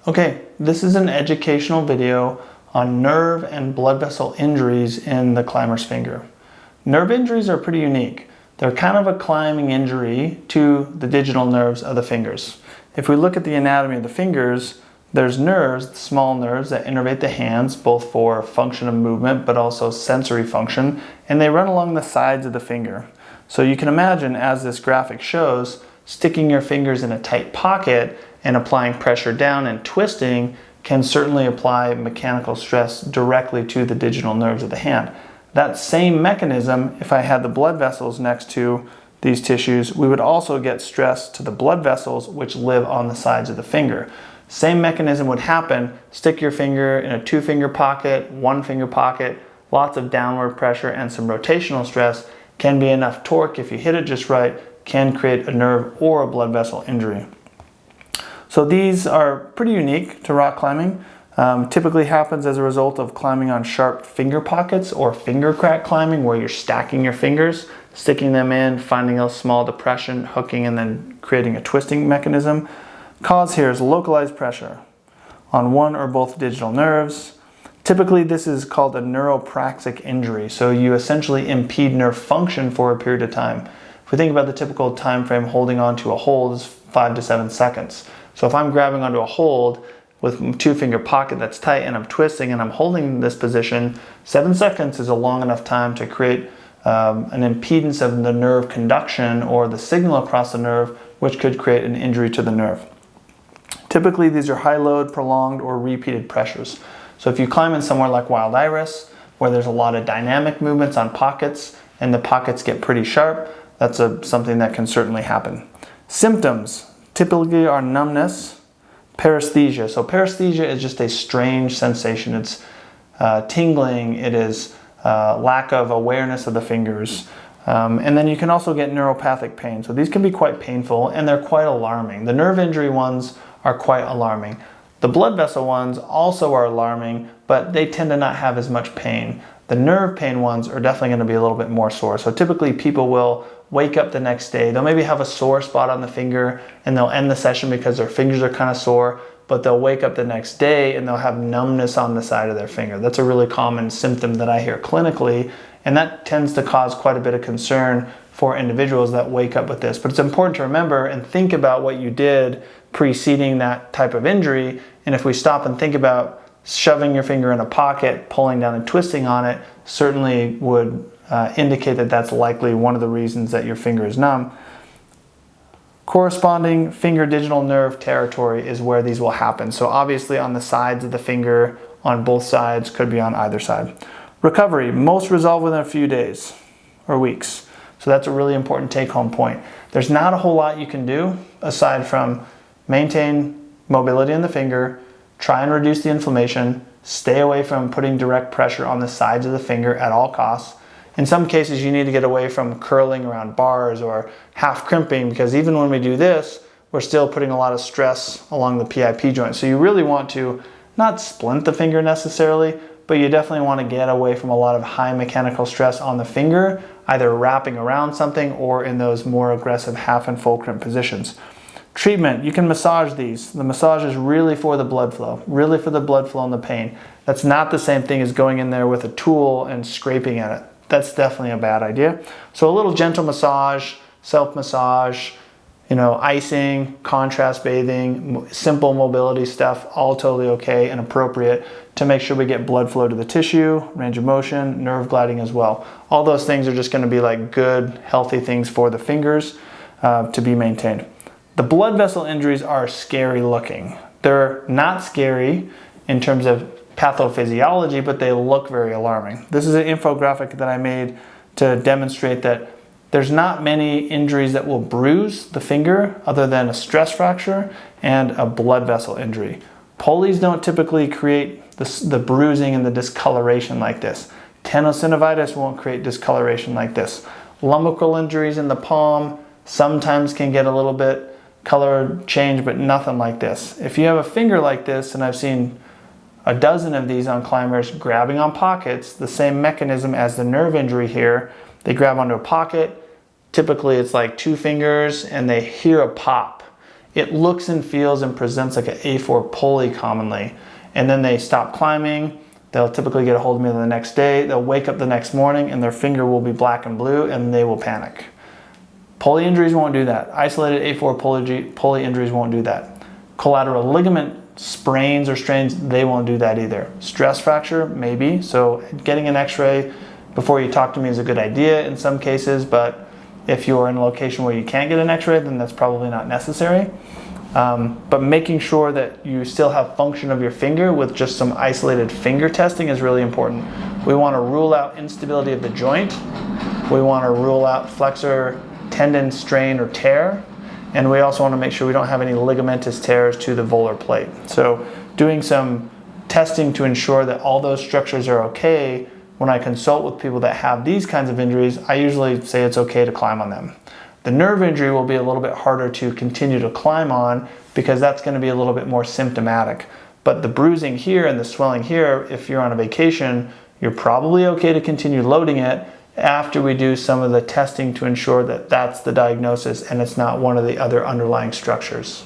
Okay, this is an educational video on nerve and blood vessel injuries in the climber's finger. Nerve injuries are pretty unique. They're kind of a climbing injury to the digital nerves of the fingers. If we look at the anatomy of the fingers, there's nerves, small nerves that innervate the hands, both for function of movement but also sensory function, and they run along the sides of the finger. So you can imagine, as this graphic shows, sticking your fingers in a tight pocket and applying pressure down and twisting can certainly apply mechanical stress directly to the digital nerves of the hand. That same mechanism, if I had the blood vessels next to these tissues, we would also get stress to the blood vessels which live on the sides of the finger. Same mechanism would happen. Stick your finger in a 2-finger pocket, 1-finger pocket, lots of downward pressure and some rotational stress can be enough torque, if you hit it just right, can create a nerve or a blood vessel injury. So these are pretty unique to rock climbing. Typically happens as a result of climbing on sharp finger pockets or finger crack climbing, where you're stacking your fingers, sticking them in, finding a small depression, hooking, and then creating a twisting mechanism. Cause here is localized pressure on one or both digital nerves. Typically this is called a neuropraxic injury, so you essentially impede nerve function for a period of time. If we think about the typical time frame holding onto a hold is 5 to 7 seconds. So if I'm grabbing onto a hold with a 2-finger pocket that's tight and I'm twisting and I'm holding this position, 7 seconds is a long enough time to create an impedance of the nerve conduction or the signal across the nerve, which could create an injury to the nerve. Typically these are high load, prolonged, or repeated pressures. So if you climb in somewhere like Wild Iris, where there's a lot of dynamic movements on pockets and the pockets get pretty sharp, that's something that can certainly happen. Symptoms typically are numbness, paresthesia. So paresthesia is just a strange sensation. It's tingling, it is lack of awareness of the fingers. And then you can also get neuropathic pain. So these can be quite painful and they're quite alarming. The nerve injury ones are quite alarming. The blood vessel ones also are alarming, but they tend to not have as much pain. The nerve pain ones are definitely going to be a little bit more sore. So typically people will wake up the next day, they'll maybe have a sore spot on the finger and they'll end the session because their fingers are kind of sore, but they'll wake up the next day and they'll have numbness on the side of their finger. That's a really common symptom that I hear clinically, and that tends to cause quite a bit of concern for individuals that wake up with this. But it's important to remember and think about what you did preceding that type of injury, and if we stop and think about shoving your finger in a pocket, pulling down and twisting on it, certainly would indicate that that's likely one of the reasons that your finger is numb. Corresponding finger digital nerve territory is where these will happen. So obviously on the sides of the finger, on both sides, could be on either side. Recovery, most resolve within a few days or weeks. So that's a really important take-home point. There's not a whole lot you can do aside from maintain mobility in the finger, try and reduce the inflammation, stay away from putting direct pressure on the sides of the finger at all costs. In some cases, you need to get away from curling around bars or half crimping, because even when we do this, we're still putting a lot of stress along the PIP joint. So you really want to not splint the finger necessarily, but you definitely want to get away from a lot of high mechanical stress on the finger, either wrapping around something or in those more aggressive half and full crimp positions. Treatment, you can massage these. The massage is really for the blood flow, really for the blood flow and the pain. That's not the same thing as going in there with a tool and scraping at it. That's definitely a bad idea. So a little gentle massage, self-massage, icing, contrast bathing, simple mobility stuff, all totally okay and appropriate to make sure we get blood flow to the tissue, range of motion, nerve gliding as well. All those things are just going to be like good, healthy things for the fingers to be maintained. The blood vessel injuries are scary looking. They're not scary in terms of pathophysiology, but they look very alarming. This is an infographic that I made to demonstrate that there's not many injuries that will bruise the finger other than a stress fracture and a blood vessel injury. Pulleys don't typically create the bruising and the discoloration like this. Tenosynovitis won't create discoloration like this. Lumbrical injuries in the palm sometimes can get a little bit color change, but nothing like this. If you have a finger like this, and I've seen a dozen of these on climbers grabbing on pockets, the same mechanism as the nerve injury here. They grab onto a pocket. Typically it's like 2 fingers and they hear a pop. it looks and feels and presents like an A4 pulley commonly. And then they stop climbing. They'll typically get a hold of me the next day. They'll wake up the next morning and their finger will be black and blue and they will panic. Pulley injuries won't do that. Isolated A4 pulley injuries won't do that. Collateral ligament sprains or strains, they won't do that either. Stress fracture, maybe. So getting an x-ray before you talk to me is a good idea in some cases, but if you're in a location where you can't get an x-ray, then that's probably not necessary. But making sure that you still have function of your finger with just some isolated finger testing is really important. We want to rule out instability of the joint. We want to rule out flexor tendon strain or tear. And we also want to make sure we don't have any ligamentous tears to the volar plate. So doing some testing to ensure that all those structures are okay. When I consult with people that have these kinds of injuries, I usually say it's okay to climb on them. The nerve injury will be a little bit harder to continue to climb on because that's going to be a little bit more symptomatic. But the bruising here and the swelling here, if you're on a vacation, you're probably okay to continue loading it after we do some of the testing to ensure that that's the diagnosis and it's not one of the other underlying structures.